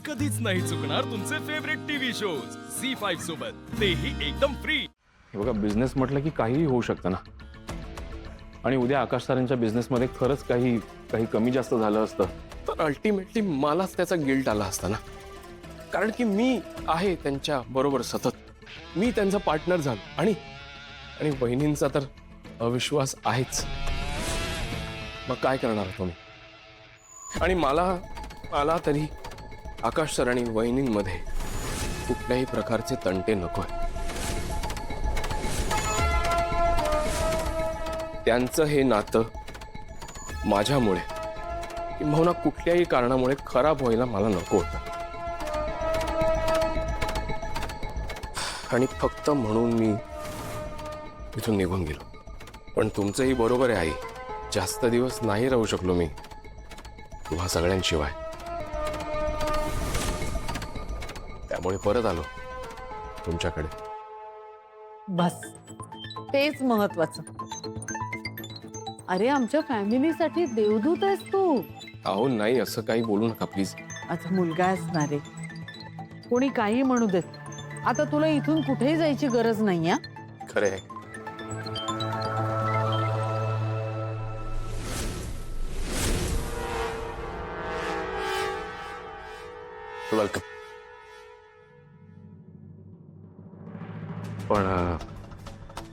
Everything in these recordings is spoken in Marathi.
कधीच नाही चुकणार तुमचे फेवरेट टीव्ही शोज झी5 सोबत, तेही एकदम फ्री। हे बघा, बिझनेस म्हटलं की काहीही होऊ शकतं ना। आणि उद्या आकाश सरांच्या बिझनेसमध्ये खरंच काही कमी जास्त झालं असतं तर अल्टिमेटली मलाच त्याचा गिल्ट आला असता ना। कारण की मी आहे त्यांच्या बरोबर सतत, मी त्यांचा पार्टनर झालो आणि वहिनींचा तर अविश्वास आहेच। मग काय करणार तुम्ही? आणि मला तरी आकाश सर आणि वहिनींमध्ये कुठल्याही प्रकारचे तंटे नकोय। त्यांचं हे नातं माझ्यामुळे किंवा कुठल्याही कारणामुळे खराब व्हायला मला नको होतं। आणि फक्त म्हणून मी इथून निघून गेलो। पण तुमचंही बरोबर आहे आई, जास्त दिवस नाही राहू शकलो मी तुम्हा सगळ्यांशिवाय। त्यामुळे परत आलो तुमच्याकडे। बस तेच महत्वाचं। अरे आमच्या फॅमिलीसाठी देवदूत आहेस तू। अहो नाही, असं काही बोलू नका प्लीज। आता मुलगा असणार आहे, कोणी काही म्हणू देत, आता तुला इथून कुठेही जायची गरज नाही। हा खरे आहे। वेलकम। पण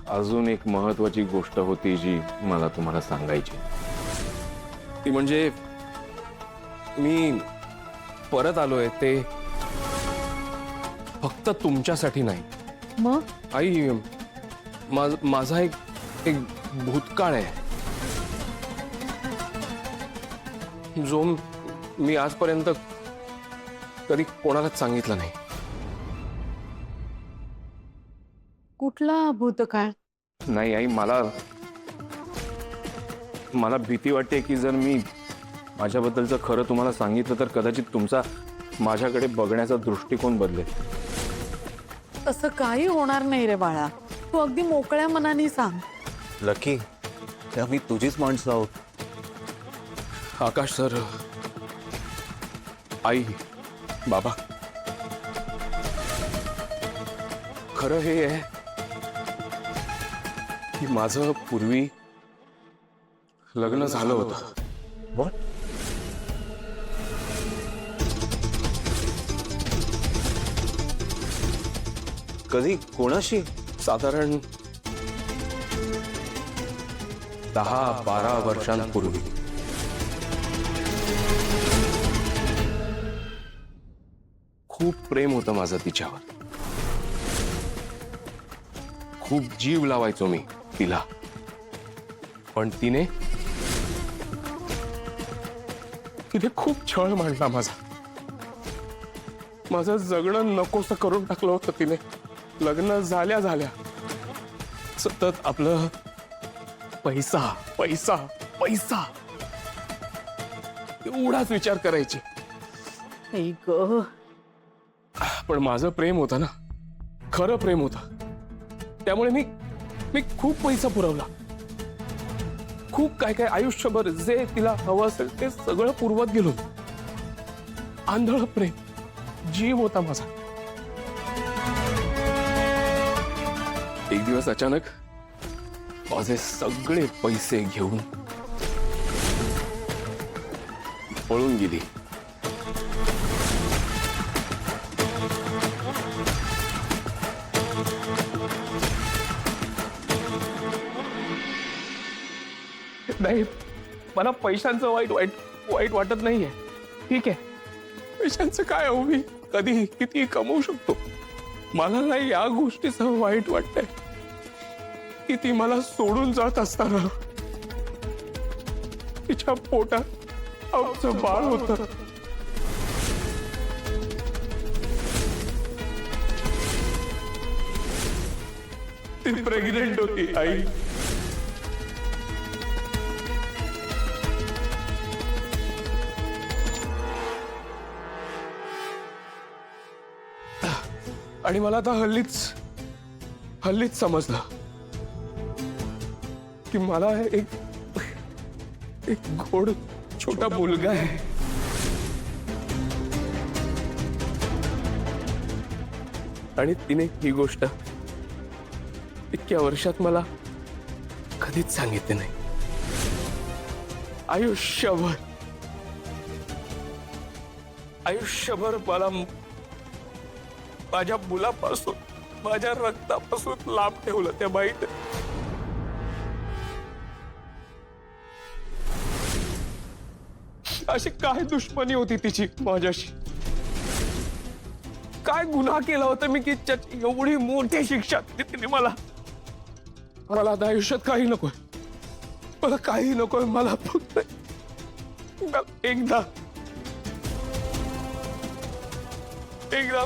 अजून एक महत्वाची गोष्ट होती जी मला तुम्हाला सांगायची। ती म्हणजे मी परत आलोय ते फक्त तुमच्यासाठी नाही। मग आई, माझा एक भूतकाळ आहे जो मी आजपर्यंत कधी कोणालाच सांगितलं नाही। कुठला भूतकाळ? नाही आई, मला भीती वाटते की जर मी माझ्याबद्दलचं खरं तुम्हाला सांगितलं तर कदाचित तुमचा माझ्याकडे बघण्याचा दृष्टिकोन बदलेल। असं काही होणार नाही रे बाळा, तू अगदी मोकळ्या मनाने सांग। लकी, आम्ही तुझीच माणसं आहोत। आकाश सर, आई, बाबा, खरं हे आहे की माझं पूर्वी लग्न झालं होतं। What? कधी, कोणाशी? साधारण 10-12 वर्षांपूर्वी। खूप प्रेम होतं माझं तिच्यावर, खूप जीव लावायचो मी तिला। पण तिने खूप छळ मांडला माझं जगणं नकोसं करून टाकलं होतं तिने। लग्न झाल्या सतत आपलं पैसा पैसा पैसा एवढाच विचार करायची। आई ग, पण माझं प्रेम होतं ना, खरं प्रेम होतं, त्यामुळे मी खूप पैसा पुरवला, खूप काय आयुष्यभर जे तिला हवं असेल ते सगळं पुरवत गेलो। आंधळ प्रेम, जीव होता माझा। एक दिवस अचानक माझे सगळे पैसे घेऊन पळून गेली। नाही, मला पैशांचं वाईट वाटत नाहीये, ठीक आहे। पैशांचं काय हो, मी कधी किती कमवू शकतो। मला नाही या गोष्टीचं वाईट वाटतंय की ती मला सोडून जात असताना तिच्या पोटात आमचं बाळ होतं। ती प्रेग्नेंट होती आई। आणि मला आता हल्लीच समजलं की मला एक गोड छोटा मुलगा आहे। आणि तिने ही गोष्ट इतक्या वर्षात मला कधीच सांगितली नाही. आयुष्यभर मला माझ्या मुलापासून, माझ्या रक्तापासून लांब ठेवलं त्या बाईने. अशी काय दुश्मनी होती तिची माझ्याशी? काय गुन्हा केला होता मी की एवढी मोठी शिक्षा दिली तिने मला? मला आता आयुष्यात काही नकोय, मला काही नकोय. मला फक्त एकदा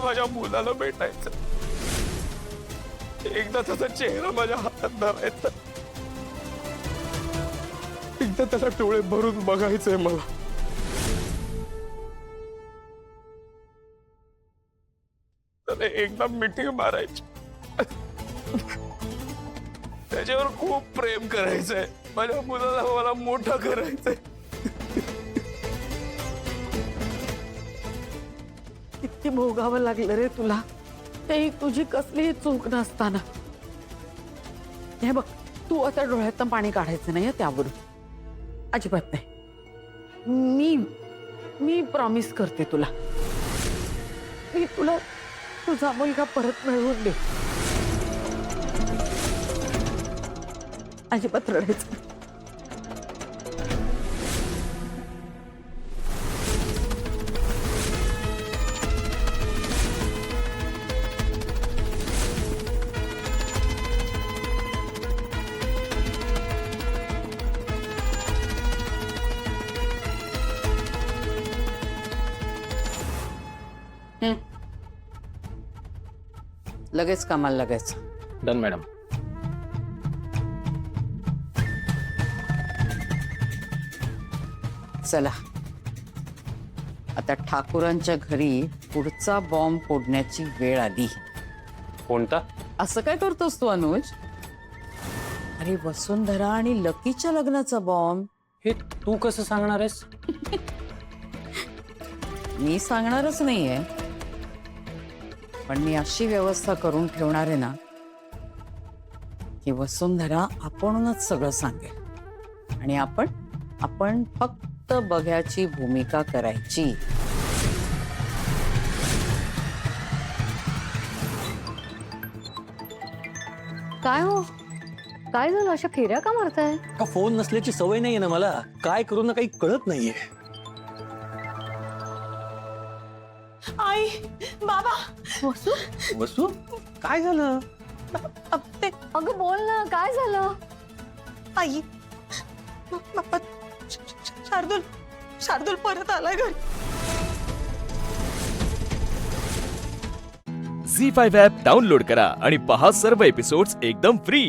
माझ्या मुलाला भेटायचं, एकदा त्याचा चेहरा माझ्या हातात धरायचा, एकदा त्याला डोळे भरून बघायचंय मला. त्याला एकदा मिठी मारायची, त्याच्यावर खूप प्रेम करायचंय, माझ्या मुलाला मला मोठं करायचंय. किती भोगावं लागलं रे तुला, ते तुझी कसलीही चूक नसताना. हे बघ, तू आता डोळ्यातनं पाणी काढायचं नाही त्यावरून, अजिबात नाही. मी प्रॉमिस करते तुला, मी तुला तुझा मुलगा परत मिळवून दे. अजिबात रडायचं नाही. लगेच कामाला लागायचं. Done madam. चला आता ठाकूरांच्या घरी पुढचा बॉम्ब फोडण्याची वेळ आली. कोणता? असं काय करतोस तू अनुज? अरे वसुंधरा आणि लकीच्या लग्नाचा बॉम्ब. हे तू कसं सांगणार आहेस? मी सांगणारच नाहीये, पण मी अशी व्यवस्था करून ठेवणार आहे ना की वसुंधरा आपणच सगळं सांगेल आणि आपण फक्त बघ्याची भूमिका करायची. काय हो, काय झालं? अशा फेऱ्या का मारताय? का फोन नसल्याची सवय नाहीये ना मला, काय करू ना काही कळत नाहीये. आई, बाबा, वसू, वसू काय झालं? ते अगं बोल ना, काय झालं? आई, बाबा, शार्दूल परत आलाय घरी. झी 5 ॲप डाउनलोड करा आणि पहा सर्व एपिसोड्स एकदम फ्री.